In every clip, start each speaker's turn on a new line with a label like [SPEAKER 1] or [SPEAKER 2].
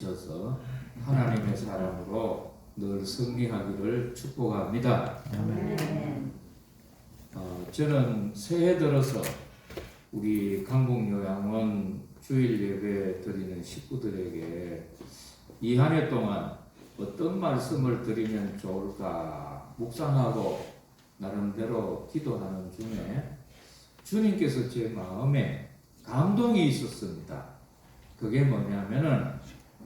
[SPEAKER 1] 셔서 하나님의 사랑으로 늘 승리하기를 축복합니다. 저는 새해 들어서 우리 강북요양원 주일 예배 드리는 식구들에게 이 한 해 동안 어떤 말씀을 드리면 좋을까 묵상하고 나름대로 기도하는 중에 주님께서 제 마음에 감동이 있었습니다. 그게 뭐냐면은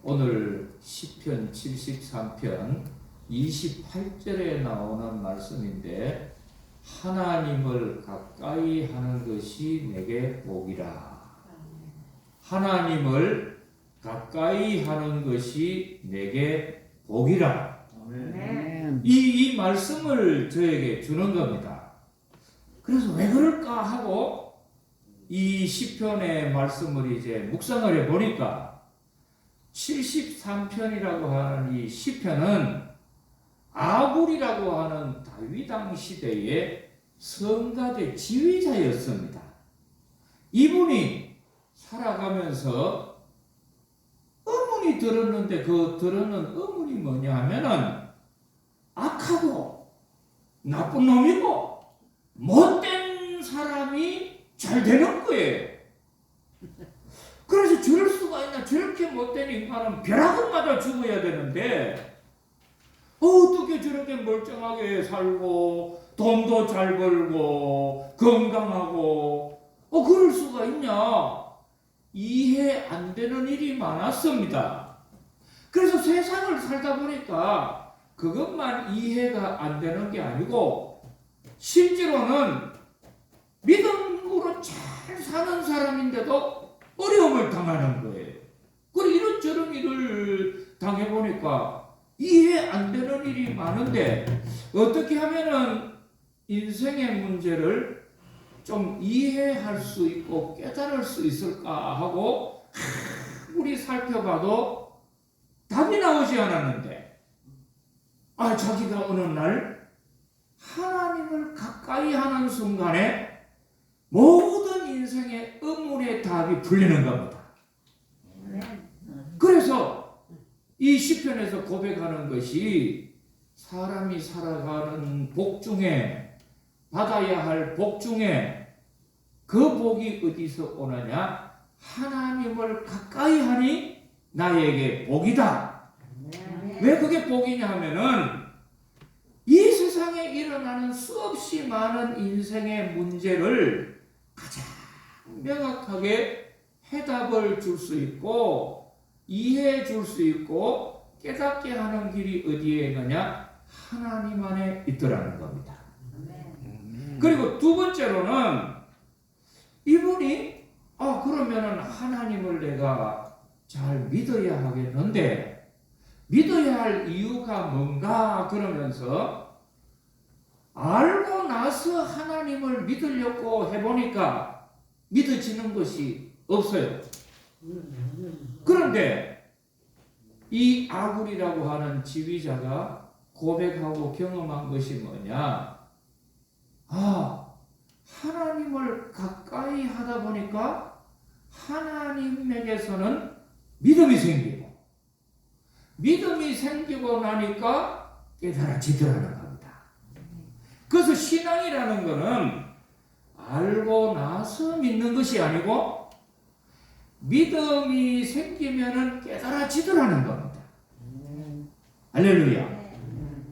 [SPEAKER 1] 오늘 시편 73편 28절에 나오는 말씀인데, 하나님을 가까이 하는 것이 내게 복이라. 하나님을 가까이 하는 것이 내게 복이라. 이 말씀을 저에게 주는 겁니다. 그래서 왜 그럴까 하고 이 시편의 말씀을 이제 묵상을 해보니까 73편이라고 하는 이 시편은 아굴이라고 하는 다윗 왕 시대의 성가대 지휘자였습니다. 이분이 살아가면서 의문이 들었는데 그 들었는 의문이 뭐냐 하면은 악하고 나쁜 놈이고 못된 사람이 잘 되는 거예요. 그래서 저럴 수가 있나? 저렇게 못된 인간은 벼락을 맞아 죽어야 되는데 어떻게 저렇게 멀쩡하게 살고 돈도 잘 벌고 건강하고 그럴 수가 있냐? 이해 안 되는 일이 많았습니다. 그래서 세상을 살다 보니까 그것만 이해가 안 되는 게 아니고 실제로는 믿음으로 잘 사는 사람인데도 어려움을 당하는 거예요. 그리고 이런저런 일을 당해보니까 이해 안 되는 일이 많은데 어떻게 하면은 인생의 문제를 좀 이해할 수 있고 깨달을 수 있을까 하고 우리 살펴봐도 답이 나오지 않았는데, 자기가 어느 날 하나님을 가까이 하는 순간에 모든 인생의 의문의 답이 풀리는 겁니다. 그래서 이 시편에서 고백하는 것이 사람이 살아가는 복 중에 받아야 할 복 중에 그 복이 어디서 오느냐? 하나님을 가까이 하니 나에게 복이다. 왜 그게 복이냐 하면은 이 세상에 일어나는 수없이 많은 인생의 문제를 가장 명확하게 해답을 줄 수 있고 이해해 줄 수 있고 깨닫게 하는 길이 어디에 있느냐? 하나님 안에 있더라는 겁니다. 그리고 두 번째로는 이분이 그러면은 하나님을 내가 잘 믿어야 하겠는데 믿어야 할 이유가 뭔가 그러면서 알고 나서 하나님을 믿으려고 해보니까 믿어지는 것이 없어요. 그런데 이 아굴이라고 하는 지휘자가 고백하고 경험한 것이 뭐냐? 하나님을 가까이 하다 보니까 하나님에게서는 믿음이 생기고 나니까 깨달아지더라는 겁니다. 그래서 신앙이라는 것은 알고 나서 믿는 것이 아니고 믿음이 생기면은 깨달아지더라는 겁니다. 할렐루야.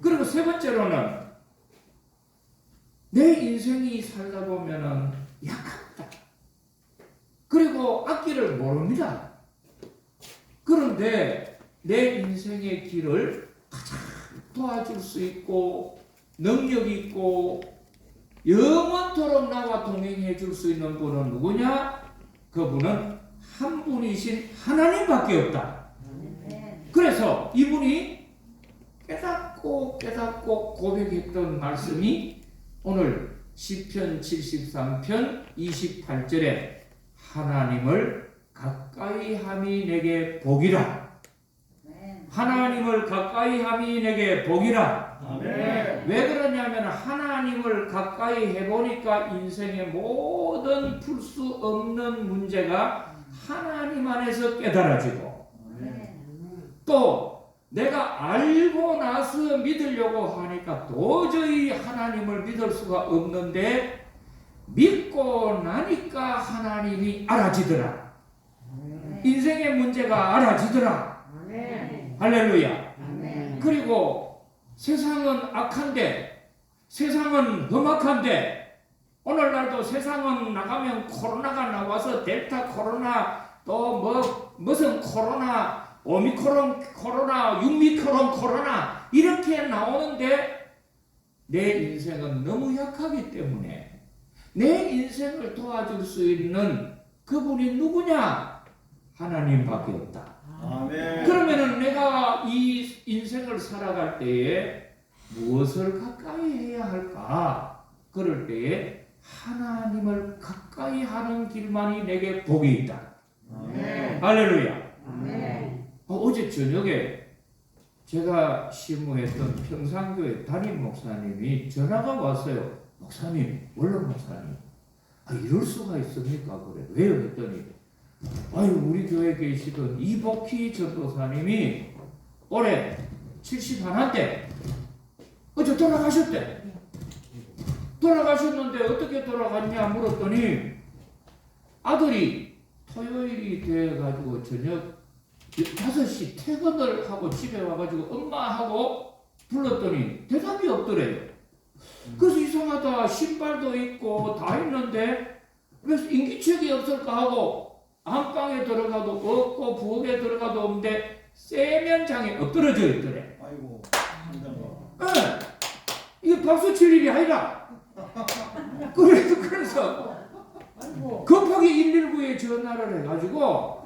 [SPEAKER 1] 그리고 세 번째로는 내 인생이 살다 보면은 약합니다. 그리고 앞길을 모릅니다. 그런데 내 인생의 길을 가장 도와줄 수 있고 능력 있고 영원토록 나와 동행해 줄 수 있는 분은 누구냐? 그분은 한 분이신 하나님밖에 없다. 그래서 이분이 깨닫고 고백했던 말씀이 오늘 시편 73편 28절에 하나님을 가까이 함이 내게 복이라. 하나님을 가까이 함이 내게 복이라. 아멘. 왜 그러냐면 하나님을 가까이 해보니까 인생의 모든 풀 수 없는 문제가 하나님 안에서 깨달아지고 또 내가 알고 나서 믿으려고 하니까 도저히 하나님을 믿을 수가 없는데 믿고 나니까 하나님이 알아지더라. 인생의 문제가 알아지더라. 할렐루야. 그리고 세상은 악한데, 세상은 험악한데, 오늘날도 세상은 나가면 코로나가 나와서 델타 코로나, 또 무슨 코로나, 오미크론 코로나, 육미크론 코로나 이렇게 나오는데 내 인생은 너무 약하기 때문에 내 인생을 도와줄 수 있는 그분이 누구냐? 하나님밖에 없다.
[SPEAKER 2] 아멘.
[SPEAKER 1] 그러면은 내가 이 인생을 살아갈 때에 무엇을 가까이 해야 할까? 그럴 때에 하나님을 가까이 하는 길만이 내게 복이 있다.
[SPEAKER 2] 아멘.
[SPEAKER 1] 할렐루야.
[SPEAKER 3] 아멘.
[SPEAKER 1] 어제 저녁에 제가 시무했던 평산교회 담임 목사님이 전화가 왔어요. 목사님, 원로 목사님, 이럴 수가 있습니까? 그래. 왜요? 했더니 우리 교회에 계시던 이복희 전도사님이 올해 71한데 어제 돌아가셨대. 돌아가셨는데 어떻게 돌아갔냐 물었더니 아들이 토요일이 돼가지고 저녁 5시 퇴근을 하고 집에 와가지고 엄마하고 불렀더니 대답이 없더래요. 그래서 이상하다, 신발도 있고 다 있는데 왜 인기척이 없을까 하고 안방에 들어가도 없고 부엌에 들어가도 없는데 세면장에 엎드러져 있더래.
[SPEAKER 2] 아이고.
[SPEAKER 1] 이게 박수 칠 일이 아니라. 그래서 급하게 119에 전화를 해가지고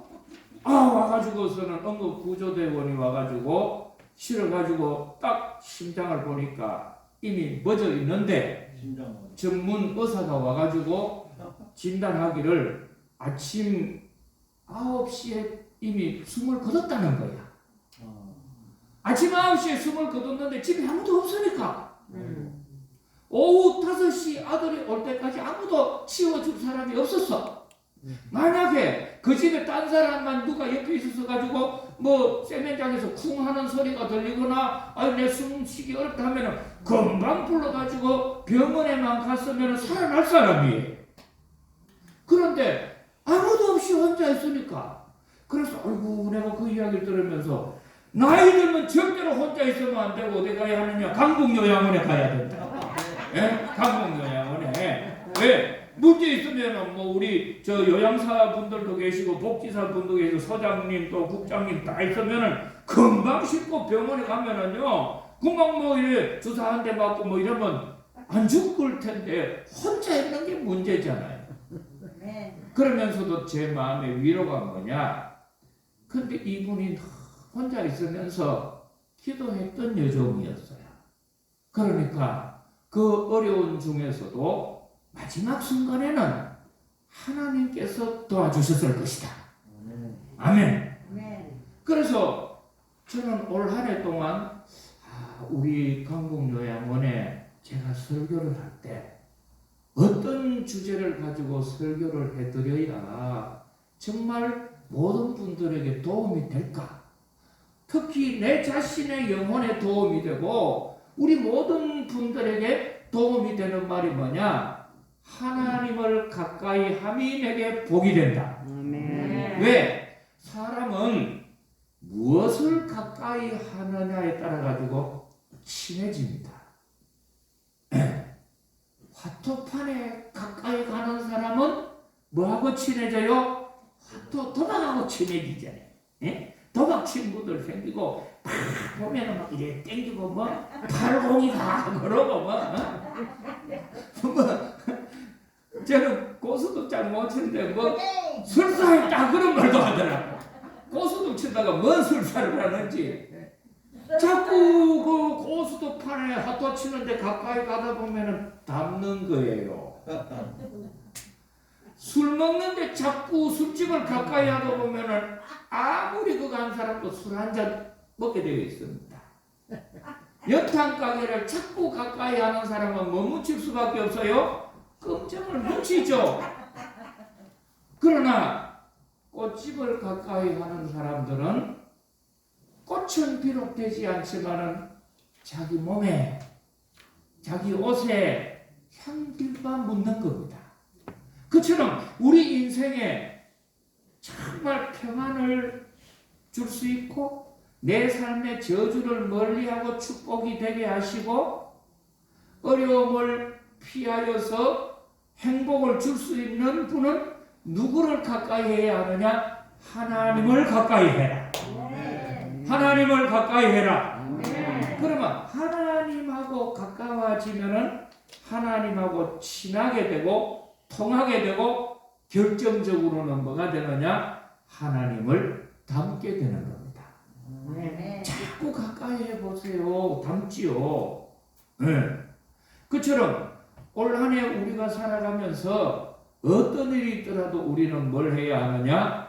[SPEAKER 1] 와가지고서는 응급구조대원이 와가지고 실어가지고 딱 심장을 보니까 이미 멎어 있는데 전문 의사가 와가지고 진단하기를 아침 9시에 이미 숨을 거뒀다는 거야. 아침 9시에 숨을 거뒀는데 집에 아무도 없으니까 오후 5시 아들이 올 때까지 아무도 치워줄 사람이 없었어. 만약에 그 집에 딴 사람만 누가 옆에 있어서 가지고 뭐 세면장에서 쿵 하는 소리가 들리거나 내 숨쉬기 어렵다 하면은 금방 불러가지고 병원에만 갔으면 살아날 사람이에요. 그런데 아무도 없이 혼자 있으니까 그래서 아이고 내가 그 이야기를 들으면서 나이 들면 절대로 혼자 있으면 안 되고 어디 가야 하느냐? 강북요양원에 가야 된다. 예? 강북요양원에. 왜? 문제 있으면은 뭐 우리 저 요양사 분들도 계시고 복지사 분도 계시고 서장님 또 국장님 다 있으면은 금방 싣고 병원에 가면은요 금방 뭐 이래 주사 한 대 맞고 뭐 이러면 안 죽을 텐데 혼자 있는 게 문제잖아요. 그러면서도 제 마음의 위로가 뭐냐? 근데 이분이 혼자 있으면서 기도했던 여종이었어요. 그러니까 그 어려운 중에서도 마지막 순간에는 하나님께서 도와주셨을 것이다. 아멘. 그래서 저는 올 한 해 동안 우리 강북요양원에 제가 설교를 할 때 어떤 주제를 가지고 설교를 해드려야 정말 모든 분들에게 도움이 될까? 특히 내 자신의 영혼에 도움이 되고 우리 모든 분들에게 도움이 되는 말이 뭐냐? 하나님을 가까이 함이 내게 복이 된다. 왜? 사람은 무엇을 가까이 하느냐에 따라 가지고 친해집니다. 화토판에 가까이 가는 사람은 뭐하고 친해져요? 도박하고 친해지잖아요. 예? 도박 친구들 생기고 보면은 막 이래 땡기고 뭐 팔공이가 그러고 뭐 저는 고수도 잘 못 치는데 뭐 술사했다 그런 말도 하더라고. 고수도 치다가 뭔 술사를 하는지 자꾸 그 고수도 판에 핫도 치는데 가까이 가다 보면은 담는 거예요. 술 먹는데 자꾸 술집을 가까이 하다 보면은 아무리 그거 한 사람도 술 한 잔 먹게 되어 있습니다. 연탄 가게를 자꾸 가까이 하는 사람은 뭐 묻힐 수밖에 없어요? 끔찍을 묻히죠. 그러나 꽃집을 가까이 하는 사람들은 꽃 꽃은 비록 되지 않지만은 자기 몸에, 자기 옷에 향기만 묻는 겁니다. 그처럼 우리 인생에 정말 평안을 줄 수 있고 내 삶의 저주를 멀리하고 축복이 되게 하시고 어려움을 피하여서 행복을 줄 수 있는 분은 누구를 가까이 해야 하느냐? 하나님을 가까이 해라. 하나님을 가까이 해라. 그러면 하나님하고 가까워지면은 하나님하고 친하게 되고 통하게 되고 결정적으로는 뭐가 되느냐? 하나님을 닮게 되는 겁니다. 자꾸 가까이 해보세요. 닮지요. 그처럼 올 한 해 우리가 살아가면서 어떤 일이 있더라도 우리는 뭘 해야 하느냐?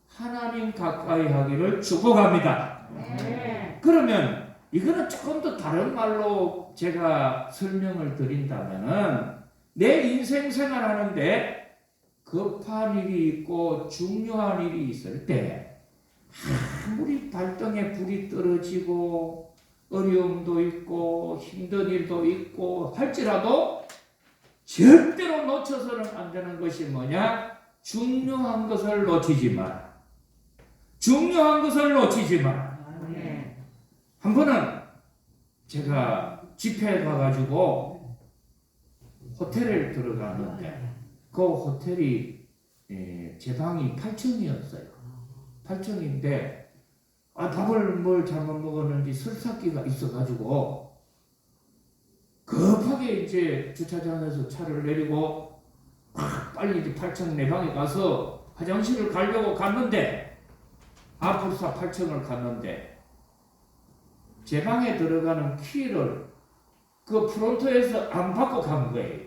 [SPEAKER 1] 하나님 가까이 하기를 축복합니다. 그러면 이거는 조금 더 다른 말로 제가 설명을 드린다면은 내 인생 생활하는데 급한 일이 있고 중요한 일이 있을 때 아무리 발등에 불이 떨어지고 어려움도 있고 힘든 일도 있고 할지라도 절대로 놓쳐서는 안 되는 것이 뭐냐? 중요한 것을 놓치지 마라. 중요한 것을 놓치지 마라. 한 번은 제가 집회에 가가지고 호텔에 들어갔는데 그 호텔이 제 방이 8층이었어요. 8층인데 밥을 뭘 잘못 먹었는지 설사기가 있어가지고 급하게 이제 주차장에서 차를 내리고 빨리 이제 8층 내 방에 가서 화장실을 가려고 갔는데 벌써 8층을 갔는데 제 방에 들어가는 키를 그 프론트에서 안 받고 간 거예요.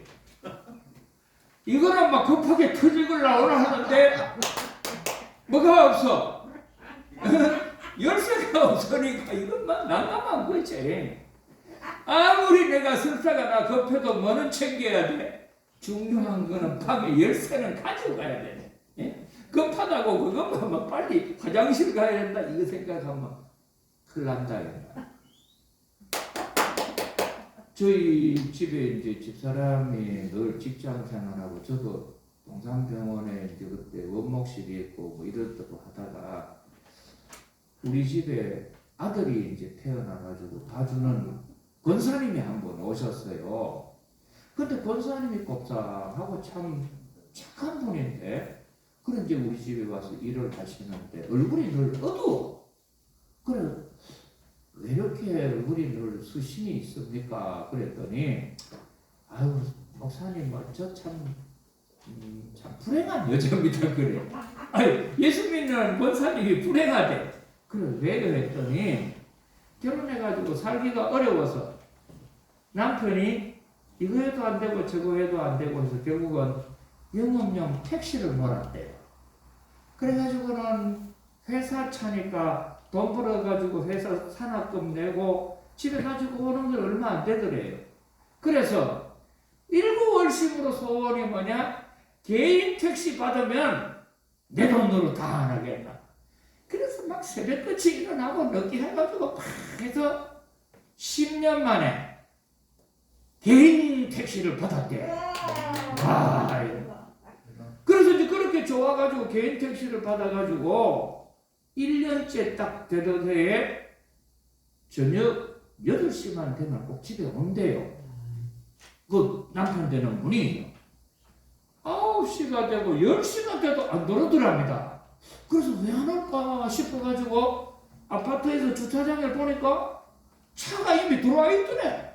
[SPEAKER 1] 이거는 막 급하게 터지걸라 하는데 뭐가 없어. 열쇠가 없으니까 이것만 난감한 거지. 아무리 내가 설사가 나 급해도 뭐는 챙겨야 돼. 중요한 거는 방에 열쇠는 가지고 가야 돼. 예? 급하다고 그것만 막 빨리 화장실 가야 된다 이거 생각하면 큰일 난다. 저희 집에 이제 집사람이 늘 직장 생활하고 저도 동산병원에 이제 그때 원목실이 있고 뭐 이렇다고 하다가 우리 집에 아들이 이제 태어나가지고 봐주는 권사님이 한 번 오셨어요. 근데 권사님이 곱상하고 참 착한 분인데 그래 이제 우리 집에 와서 일을 하시는데 얼굴이 늘 어두워. 그래 왜 이렇게 얼굴이 늘 수심이 있습니까? 그랬더니 아유 목사님 저 참 불행한 여자입니다. 그래. 아유 예수 믿는 권사님이 불행하대. 그래 왜 그랬더니 결혼해가지고 살기가 어려워서 남편이 이거 해도 안 되고 저거 해도 안 되고 해서 결국은 영업용 택시를 몰았대요. 그래가지고는 회사 차니까 돈 벌어가지고 회사 산학금 내고 집에 가지고 오는 건 얼마 안 되더래요. 그래서 일구월심으로 소원이 뭐냐? 개인 택시 받으면 내 돈으로 다 안 하겠다. 그래서 막 새벽같이 일어나고 늦게 해가지고 팍 해서 10년 만에 개인 택시를 받았대요. 그래서 이제 그렇게 좋아가지고 개인 택시를 받아가지고 1년째 딱 되던 해에 저녁 8시만 되면 꼭 집에 온대요. 그 남편 되는 분이 9시가 되고 10시가 돼도 안 들어오더랍니다. 그래서 왜 안 올까 싶어가지고 아파트에서 주차장을 보니까 차가 이미 들어와 있더래.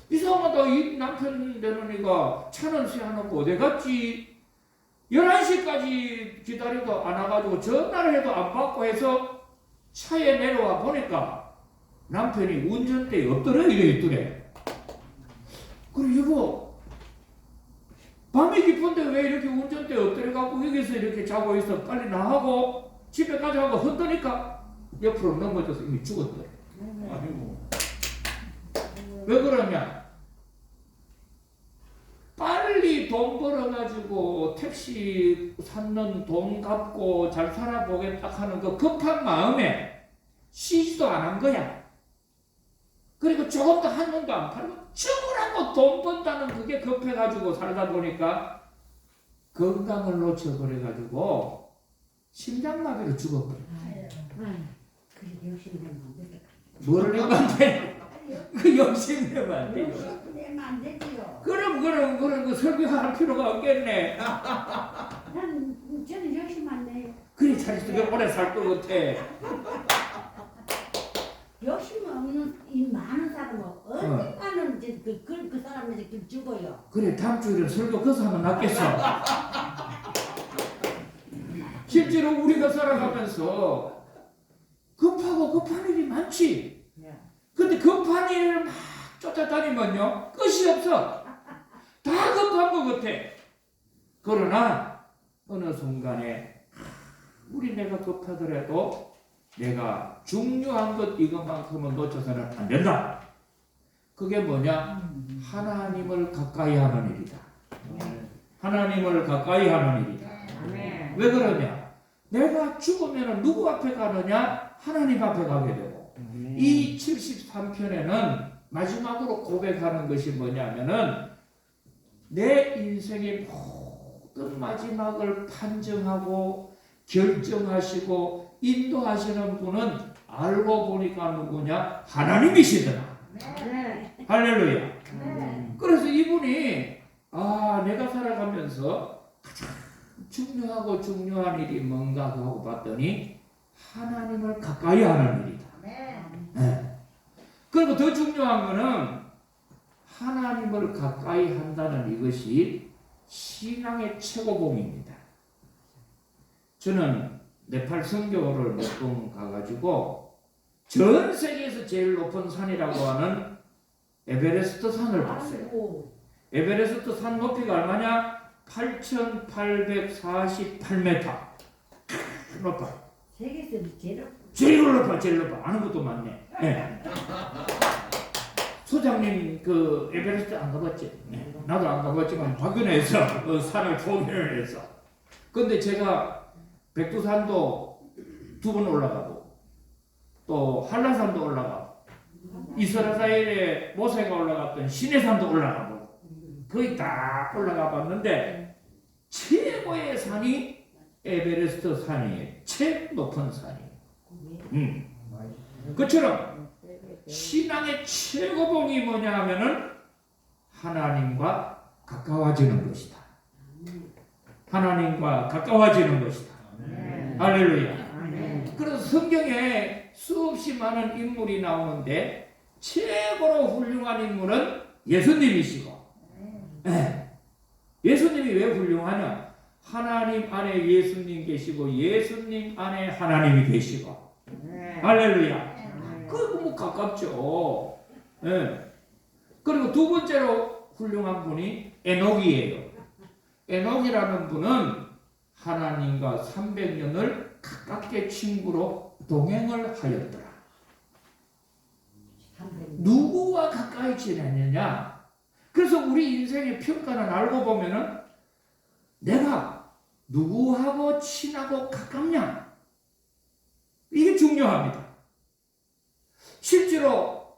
[SPEAKER 1] 이상하다. 이 남편 되는 애가 차는 세워놓고 어디 갔지? 11시까지 기다려도 안 와가지고 전화를 해도 안 받고 해서 차에 내려와 보니까 남편이 운전대에 엎드려 이래 있더래. 그래 여보 밤이 깊은데 왜 이렇게 운전대에 엎드려갖고 여기서 이렇게 자고 있어. 빨리 나하고 집에 가자고 흔드니까 옆으로 넘어져서 이미 죽었더래. 아이고. 왜 그러냐? 빨리 돈 벌어가지고 택시 샀는 돈 갚고 잘 살아보겠다 하는 그 급한 마음에 쉬지도 믿지도 안 한 거야. 그리고 조금도 한눈도 안 팔고 죽으라고 돈 번다는 그게 급해가지고 살다 보니까 건강을 놓쳐버려가지고 심장마비로 죽어버려.
[SPEAKER 3] 그 욕심내면 안 되겠다.
[SPEAKER 1] 뭐를 내면 안 돼? 그 욕심내면 안 돼요.
[SPEAKER 3] 욕심내면 안 되지요.
[SPEAKER 1] 그럼 그 설교할 필요가 없겠네.
[SPEAKER 3] 저는 욕심 안 내요.
[SPEAKER 1] 그래 자식들 오래 살 것 같아.
[SPEAKER 3] 욕심 없는 이 많은 사람은 언젠가는 이제 그 사람이 이제 죽어요.
[SPEAKER 1] 그래 다음 주에 설교 거기서 하면 낫겠어. 실제로 우리가 살아가면서 급하고 급한 일이 많지. 근데 급한 일을 막 쫓아다니면요 끝이 없어. 다 급한 것 같아. 그러나 어느 순간에 우리 내가 급하더라도 내가 중요한 것 이것만큼은 놓쳐서는 안 된다. 그게 뭐냐? 하나님을 가까이 하는 일이다. 하나님을 가까이 하는 일이다. 왜 그러냐? 내가 죽으면 누구 앞에 가느냐? 하나님 앞에 가게 되고 이 73편에는 마지막으로 고백하는 것이 뭐냐면은 내 인생의 모든 마지막을 판정하고 결정하시고 인도하시는 분은 알고 보니까 누구냐? 하나님이시더라. 할렐루야. 그래서 이분이 내가 살아가면서 가장 중요하고 중요한 일이 뭔가 하고 봤더니 하나님을 가까이 하는 일이다. 네. 그리고 더 중요한 거는 하나님을 가까이 한다는 이것이 신앙의 최고봉입니다. 저는 네팔 선교를 몇 번 가가지고 전 세계에서 제일 높은 산이라고 하는 에베레스트 산을 봤어요. 에베레스트 산 높이가 얼마냐? 8,848m. 높아.
[SPEAKER 3] 세계에서
[SPEAKER 1] 제일 높아. 아는 것도 많네. 네. 소장님 그 에베레스트 안 가봤지? 네. 나도 안 가봤지만 박근혜에서 산을 통일을 해서. 근데 제가 백두산도 2번 올라가고 또 한라산도 올라가고 이스라엘에 모세가 올라갔던 시내산도 올라가고 거의 다 올라가 봤는데 최고의 산이 에베레스트 산이에요. 최고 높은 산이에요. 그처럼 신앙의 최고봉이 뭐냐 하면은 하나님과 가까워지는 것이다. 하나님과 가까워지는 것이다. 할렐루야. 그래서 성경에 수없이 많은 인물이 나오는데 최고로 훌륭한 인물은 예수님이시고, 예수님이 왜 훌륭하냐? 하나님 안에 예수님 계시고 예수님 안에 하나님이 계시고, 할렐루야. 그거 뭐 가깝죠. 그리고 두 번째로 훌륭한 분이 에녹이에요. 에녹이라는 분은 하나님과 300년을 가깝게 친구로 동행을 하였더라. 누구와 가까이 지내느냐? 그래서 우리 인생의 평가는 알고 보면은 내가 누구하고 친하고 가깝냐? 이게 중요합니다. 실제로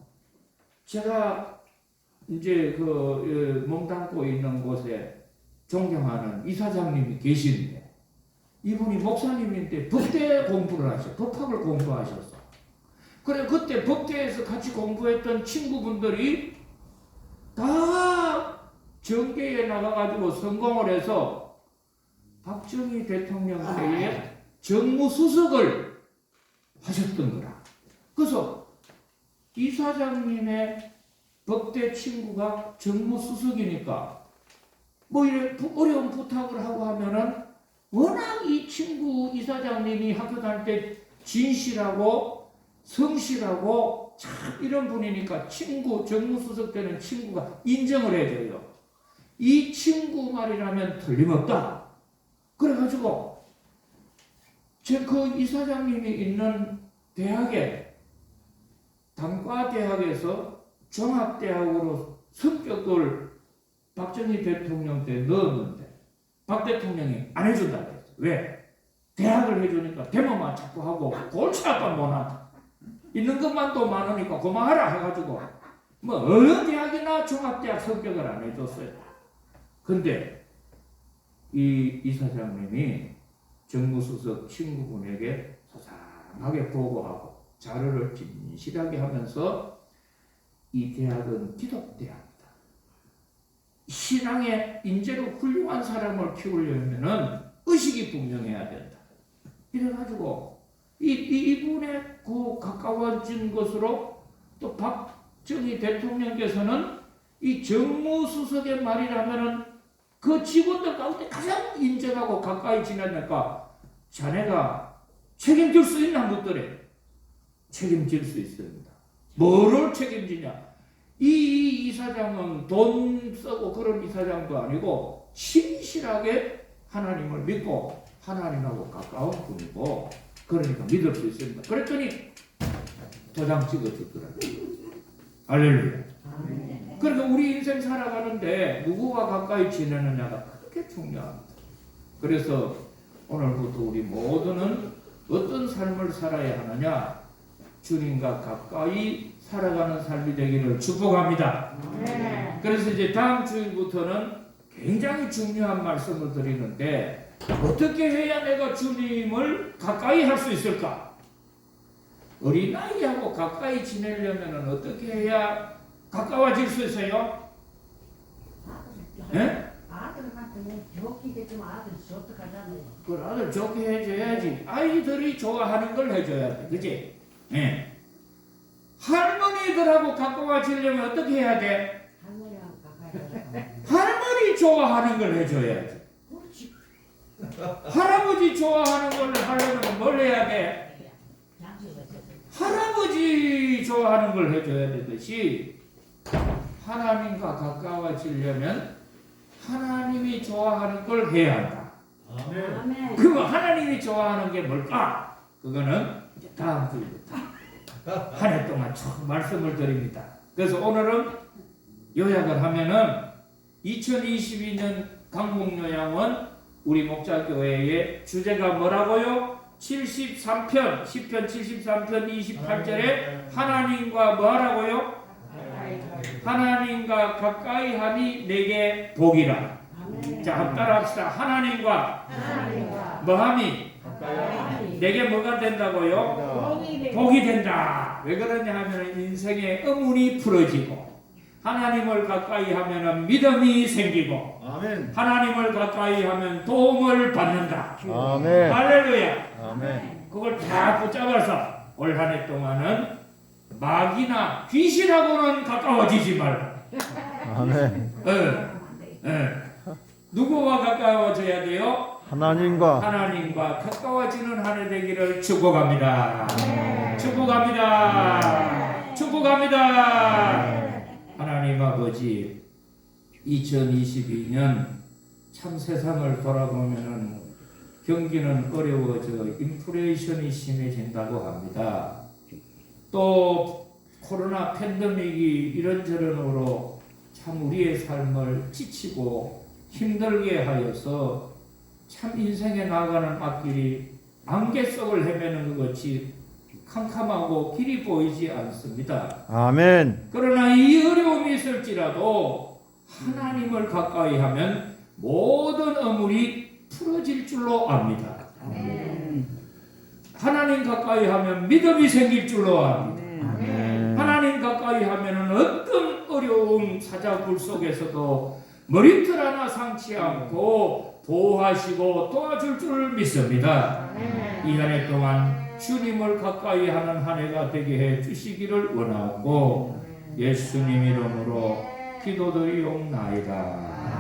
[SPEAKER 1] 제가 이제 몸담고 있는 곳에 존경하는 이사장님이 계시는데 이분이 목사님인데 법대 공부를 하셔. 법학을 공부하셨어. 그래 그때 법대에서 같이 공부했던 친구분들이 다 정계에 나가가지고 성공을 해서 박정희 대통령 때에 정무수석을 하셨던 거라. 그래서 이사장님의 법대 친구가 정무수석이니까 뭐 이런 어려운 부탁을 하고 하면은 워낙 이 친구 이사장님이 학교 다닐 때 진실하고 성실하고 참 이런 분이니까 친구 정무수석 때는 친구가 인정을 해줘요. 이 친구 말이라면 틀림없다. 그래가지고 그 이사장님이 있는 대학에 단과대학에서 종합대학으로 성격을 박정희 대통령 때 넣었는데 박 대통령이 안 해준다고 했어. 왜? 대학을 해주니까 데모만 자꾸 하고 골치 아파 못한다. 있는 것만도 많으니까 고마워라 해가지고 뭐 어느 대학이나 종합대학 성적을 안 해줬어요. 근데 이 이사장님이 정무수석 친구분에게 소상하게 보고하고 자료를 진실하게 하면서 이 대학은 기독대학이다. 신앙의 인재로 훌륭한 사람을 키우려면은 의식이 분명해야 된다. 이래가지고 이분의 그 가까워진 것으로 또 박정희 대통령께서는 이 정무수석의 말이라면은 그 직원들 가운데 가장 인정하고 가까이 지내니까 자네가 책임질 수 있나 묻더래. 책임질 수 있습니다. 뭐를 책임지냐? 이 이사장은 돈 쓰고 그런 이사장도 아니고 신실하게 하나님을 믿고 하나님하고 가까운 분이고 그러니까 믿을 수 있습니다. 그랬더니 도장 찍어주더라고요. 할렐루야. 그러니까 우리 인생 살아가는데 누구와 가까이 지내느냐가 그렇게 중요합니다. 그래서 오늘부터 우리 모두는 어떤 삶을 살아야 하느냐? 주님과 가까이 살아가는 삶이 되기를 축복합니다. 그래서 이제 다음 주일부터는 굉장히 중요한 말씀을 드리는데 어떻게 해야 내가 주님을 가까이 할 수 있을까? 어린아이하고 가까이 지내려면 어떻게 해야 가까워질 수 있어요? 예?
[SPEAKER 3] 아들한테 좋게 좀 아들이 어떡하잖아요.
[SPEAKER 1] 그 아들 좋게 해줘야지. 아이들이 좋아하는 걸 해줘야 돼. 그치? 예. 할머니들하고 가까워지려면 어떻게 해야 돼?
[SPEAKER 3] 할머니하고 가까이.
[SPEAKER 1] 할머니 좋아하는 걸 해줘야지.
[SPEAKER 3] 그렇지.
[SPEAKER 1] 할아버지 좋아하는 걸 하려면 뭘 해야 돼? 할아버지 좋아하는 걸 해줘야 되듯이 하나님과 가까워지려면 하나님이 좋아하는 걸 해야 한다.
[SPEAKER 3] 아멘.
[SPEAKER 1] 그거 하나님이 좋아하는 게 뭘까? 그거는 이제 다음 주부터 한 해 동안 쭉 말씀을 드립니다. 그래서 오늘은 요약을 하면은 2022년 강북요양원 우리 목자교회의 주제가 뭐라고요? 73편 10편 73편 28절에 하나님과 뭐하라고요? 하나님과 가까이 함이 내게 복이라. 자, 한번 따라합시다. 하나님과 뭐함이 내게 뭐가 된다고요? 복이 된다. 왜 그러냐 하면 인생의 의문이 풀어지고 하나님을 가까이 하면 믿음이 생기고
[SPEAKER 2] 아멘.
[SPEAKER 1] 하나님을 가까이 하면 도움을 받는다.
[SPEAKER 2] 아멘.
[SPEAKER 1] 할렐루야.
[SPEAKER 2] 아멘.
[SPEAKER 1] 그걸 다 붙잡아서 올 한 해 동안은 마귀나 귀신하고는 가까워지지 말고
[SPEAKER 2] 아멘.
[SPEAKER 1] 누구와 가까워져야 돼요? 하나님과 가까워지는 한 해 되기를 축복합니다. 축복합니다. 축복합니다. 하나님 아버지 2022년 참 세상을 돌아보면 경기는 어려워져 인플레이션이 심해진다고 합니다. 또 코로나 팬데믹이 이런저런으로 참 우리의 삶을 지치고 힘들게 하여서 참 인생에 나아가는 앞길이 안개 속을 헤매는 것 같이 캄캄하고 길이 보이지 않습니다.
[SPEAKER 2] 아멘.
[SPEAKER 1] 그러나 이 어려움이 있을지라도 하나님을 가까이 하면 모든 어물이 풀어질 줄로 압니다. 하나님 가까이 하면 믿음이 생길 줄로 압니다. 하나님 가까이 하면 어떤 어려움 사자굴 속에서도 머리털 하나 상치 않고 보호하시고 도와줄 줄 믿습니다. 이 한 해 동안 주님을 가까이 하는 한 해가 되게 해 주시기를 원하고 예수님 이름으로 기도드리옵나이다.